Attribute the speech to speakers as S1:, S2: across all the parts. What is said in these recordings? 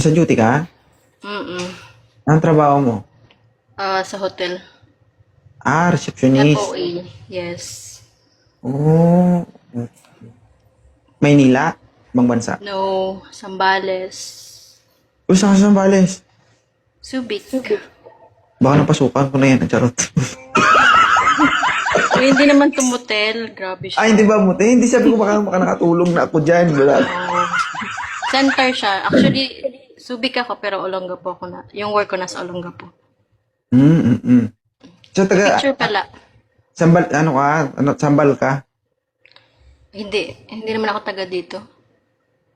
S1: Sa duty ka?
S2: Mm.
S1: Anong trabaho mo?
S2: Sa hotel.
S1: Receptionist.
S2: FOA. Yes.
S1: Oh. Maynila? Ibang bansa?
S2: No. Sambales.
S1: Saan ka sa Zambales?
S2: Subic.
S1: Baka napasukan ko na yan. Charot.
S2: Hindi naman tumutel. Grabe siya.
S1: Hindi ba mo? Hindi sabi ko baka nakatulong na ako dyan. Wala.
S2: Center siya. Actually, Subic ako pero Olongapo ako na. Yung work ko nasa Olongapo.
S1: So,
S2: Picture pala.
S1: Sambal, ano ka? Sambal ka?
S2: Hindi. Hindi naman ako taga dito.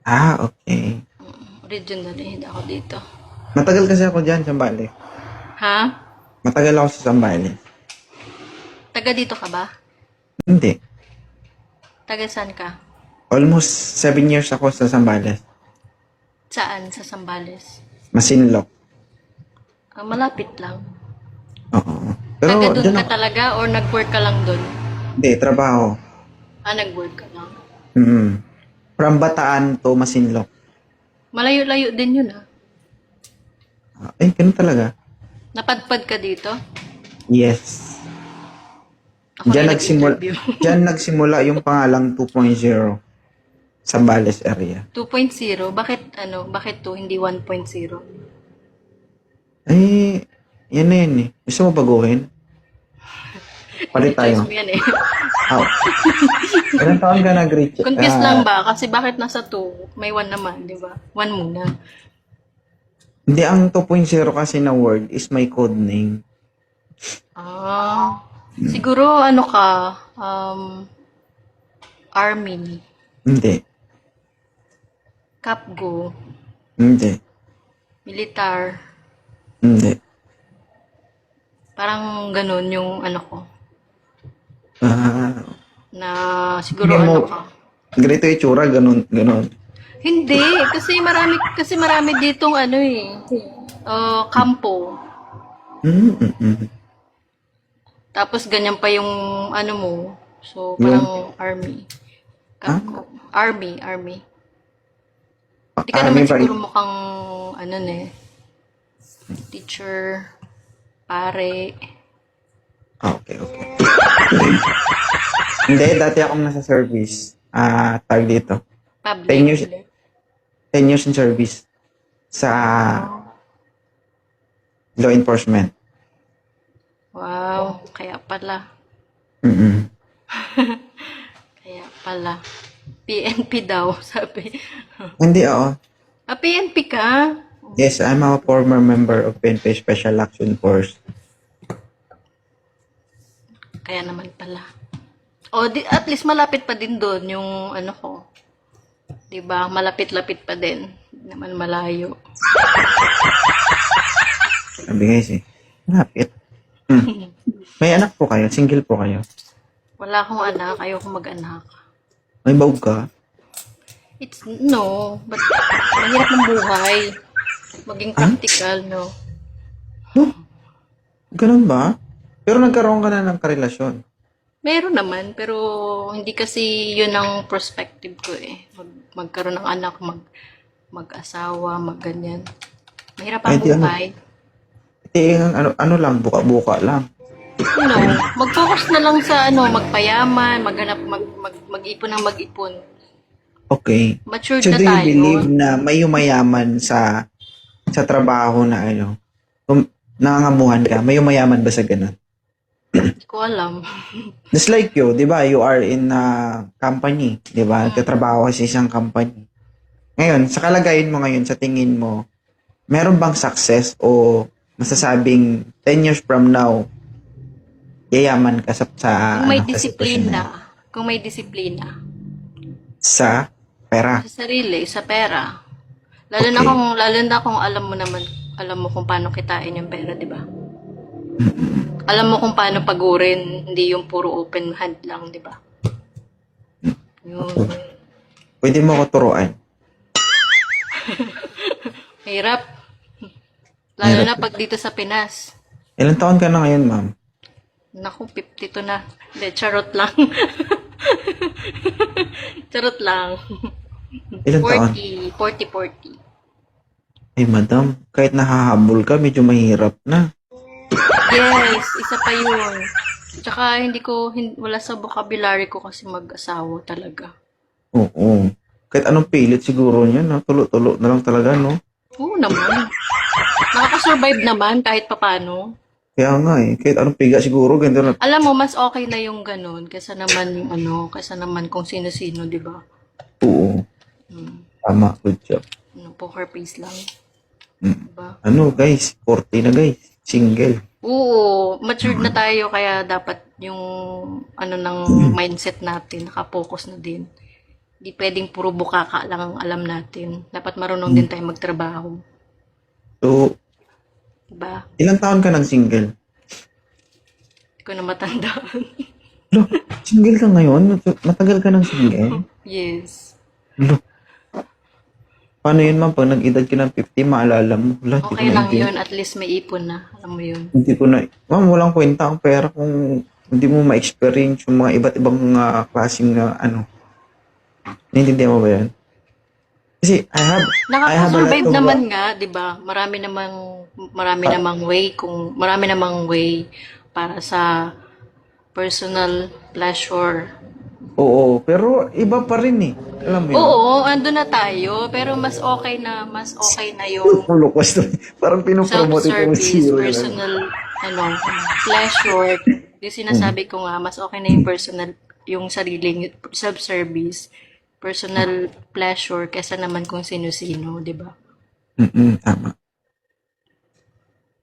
S1: Okay.
S2: Originally, hindi ako dito.
S1: Matagal kasi ako dyan, Sambales.
S2: Ha?
S1: Matagal ako sa Sambales.
S2: Taga dito ka ba?
S1: Hindi.
S2: Taga saan ka?
S1: Almost 7 years ako sa Sambales.
S2: Saan? Sa Sambales?
S1: Masinlok.
S2: Malapit lang.
S1: Oo. Pero,
S2: Taga doon
S1: dyan
S2: ka
S1: ako.
S2: talaga or nag-work ka lang doon?
S1: Hindi, trabaho.
S2: Nag-work ka lang.
S1: From Bataan to Masinlok.
S2: Malayo-layo din yun
S1: Ganun talaga.
S2: Napadpad ka dito?
S1: Yes.
S2: Ako
S1: Diyan
S2: na
S1: nagsimula,
S2: nag-interview.
S1: diyan nagsimula yung pangalang 2.0 Sambales area.
S2: 2.0? Bakit 2, hindi 1.0?
S1: Yan na yan eh. Gusto mo baguhin? Palit
S2: Choice
S1: tayo.
S2: mo yan eh.
S1: Ilang taon ka nag-reach?
S2: Confused lang ba? Kasi bakit nasa 2? May 1 naman, di ba? 1 muna.
S1: Hindi, ang 2.0 kasi na word is my code name.
S2: Siguro Army.
S1: Hindi.
S2: Capgo.
S1: Hindi.
S2: Militar.
S1: Hindi.
S2: Parang ganun yung ko.
S1: Ah,
S2: Na siguro
S1: Hindi mo-
S2: ka.
S1: ganito yung itsura, ganun, ganun.
S2: Hindi, kasi marami ditong kampo. Tapos ganyan pa yung mo. So parang army. Kampo. Army. Hindi ka
S1: Army
S2: naman
S1: ba?
S2: siguro mukhang teacher, pare.
S1: Okay. Hindi, dati akong nasa service. Tag dito. 10 years.
S2: Public.
S1: 10 years in service sa law enforcement.
S2: Wow, kaya pala. Kaya pala. PNP daw, sabi.
S1: Hindi, oo.
S2: PNP ka?
S1: Yes, I'm a former member of PNP Special Action Force.
S2: Kaya naman pala. At least malapit pa din doon yung ko. 'Di ba? Malapit-lapit pa din. Hindi naman malayo.
S1: Sabi guys lapit. May anak po kayo? Single po kayo?
S2: Wala akong anak, ayoko mag-anak.
S1: May bawg ka?
S2: But mahirap ang buhay. Maging practical, no?
S1: Ganun ba? Pero nagkaroon ka na ng karelasyon.
S2: Meron naman, pero hindi kasi yun ang perspective ko eh. Magkaroon ng anak, mag-asawa, ganyan. Mahirap ang
S1: Di ano?
S2: buhay.
S1: Ano lang, buka-buka lang.
S2: Mag-focus na lang sa magpayaman, maghanap, mag-ipon ng mag-ipon.
S1: Okay.
S2: Matured
S1: So
S2: na
S1: do you
S2: tayo.
S1: believe na may yumayaman sa trabaho na kung nangangamuhan ka, may yumayaman ba sa ganun?
S2: Hindi ko alam.
S1: Just like you, di ba? You are in a company, di ba? Nagtatrabaho ka sa isang company. Ngayon, sa kalagayan mo ngayon, sa tingin mo, meron bang success o masasabing 10 years from now, yayaman ka sa
S2: Kung may
S1: sa sitwasyon na yun?
S2: Kung may disiplina.
S1: Sa pera.
S2: Sa sarili, sa pera. Lalo na kung alam mo kung paano kitain yung pera, di ba? Alam mo kung paano pagurin, hindi yung puro open hand lang, di ba? Yun.
S1: Pwede mo ko turuan.
S2: Hirap. Lalo na pag dito sa Pinas.
S1: Ilang taon ka na ngayon, ma'am?
S2: Naku, 52 na. Hindi, charot lang. Charot lang.
S1: Ilang taon?
S2: 40.
S1: Ay, madam, kahit nahahabol ka, medyo mahirap na.
S2: Yes, isa pa yun. Tsaka wala sa vocabulary ko kasi mag-asawa talaga.
S1: Oo. Kahit anong pilit siguro niya, no? Tulo-tulo na lang talaga, no?
S2: Oo naman. Nakakasurvive naman kahit papano.
S1: Kaya nga eh, kahit anong piga siguro, ganito na.
S2: Alam mo, mas okay na yung ganun kaysa naman yung kaysa naman kung sino-sino, di ba?
S1: Oo. Tama, good job.
S2: Poker face lang. Diba?
S1: Ano guys, 40 na guys. Single.
S2: Oo, matured na tayo kaya dapat yung ng mindset natin, nakapokus na din. Hindi pwedeng puro bukaka lang ang alam natin. Dapat marunong din tayo magtrabaho.
S1: So,
S2: Diba?
S1: ilang taon ka nang single?
S2: Hindi ko na matandaan.
S1: Lo, single ka ngayon? Matagal ka nang single?
S2: Yes.
S1: Lo, paano yun ma'am? Pag nag-edad ka ng 50, maalala mo. Wala, hindi ko
S2: Okay lang
S1: maintindihan.
S2: yun. At least may ipon na. Alam mo yun.
S1: Hindi ko na, ma'am, walang kwenta ang pera kung hindi mo ma-experience yung mga iba't ibang klaseng naiintindihan mo ba yan? Kasi I have a lot
S2: Nakaka-survive
S1: of,
S2: naman nga, 'di ba? Marami namang way para sa personal pleasure.
S1: oo, pero iba pa rin eh. Alam mo yun?
S2: Oo, ando na tayo, pero mas okay na yung
S1: Holocaust to. Parang pinopromote ito
S2: self-service,
S1: si
S2: personal pleasure. Yung sinasabi ko nga, mas okay na yung yung sariling self-service, personal pleasure kesa naman kung sino-sino, 'di ba?
S1: Tama.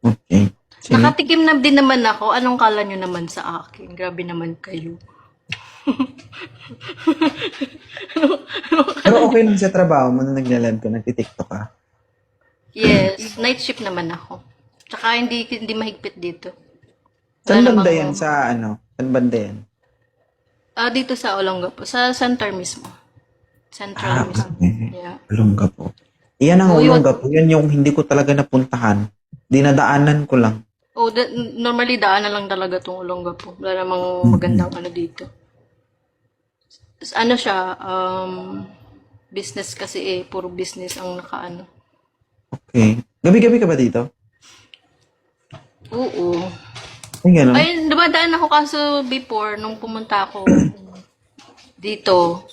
S1: Okay. Sige.
S2: Nakatikim na din naman ako. Anong kala nyo naman sa akin? Grabe naman kayo.
S1: Pero okay lang sa trabaho mo na nagla-live ka, nagtitiktok ka.
S2: Yes, night shift naman ako. Tsaka hindi mahigpit dito.
S1: Saan
S2: Wala
S1: banda
S2: namang-
S1: yan sa Saan banda yan?
S2: Dito sa Olongapo. Sa center mismo. Central mismo.
S1: Okay.
S2: Yeah.
S1: Olongapo. Iyan ang
S2: Oo, yun.
S1: Olongapo. Yan yung hindi ko talaga napuntahan. Dinadaanan ko lang.
S2: Oh, normally daan na lang talaga tong Olongapo. Wala namang magandang dito. Ano siya, business kasi puro business ang nakaano.
S1: Okay. Gabi-gabi ka ba dito?
S2: Oo.
S1: Ay, gano'n?
S2: Ay, dumadaan ako kaso before, nung pumunta ako dito,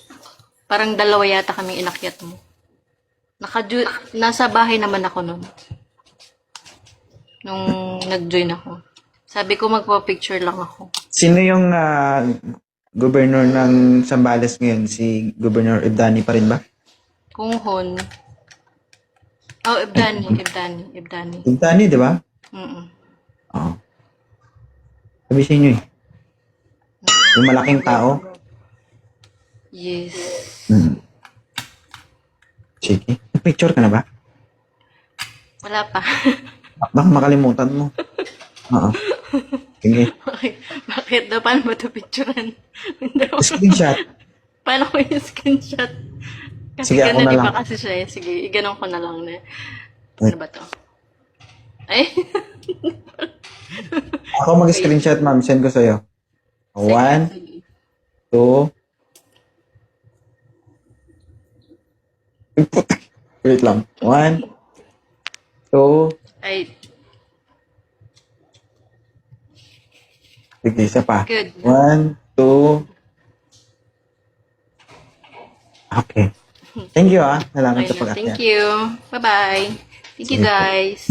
S2: parang dalawa yata kaming inakyat mo. Nasa bahay naman ako nun. Nung nag-join ako. Sabi ko magpa-picture lang ako.
S1: Sino yung governor ng Zambales ngayon? Si Governor Ibdani pa rin ba?
S2: Kung Hon. Oh, Ibdani.
S1: Ibdani, di ba?
S2: Mm-mm.
S1: Oo. Sabi sa inyo eh. Yung malaking tao.
S2: Yes.
S1: Sige. Picture ka na ba?
S2: Wala pa.
S1: Baka makalimutan mo. Oo. Sige.
S2: Bakit daw? Paano ba ito picturean?
S1: Screenshot.
S2: Paano ko yung screenshot? Kasi
S1: Sige, ako
S2: ganun
S1: na
S2: iba
S1: lang.
S2: kasi siya. Sige, iganon ko na lang na. Ano ba to? Ay,
S1: Ako mag-screenshot, ma'am. Send ko sa'yo. 1, 2. Wait lang. 1, 2.
S2: ay,
S1: Sige, isa pa.
S2: good.
S1: 1, 2. Okay. Thank you, Salamat
S2: Okay
S1: sa
S2: na.
S1: pag-akyat.
S2: Thank you. Bye-bye. Thank you,
S1: Sige po.
S2: guys.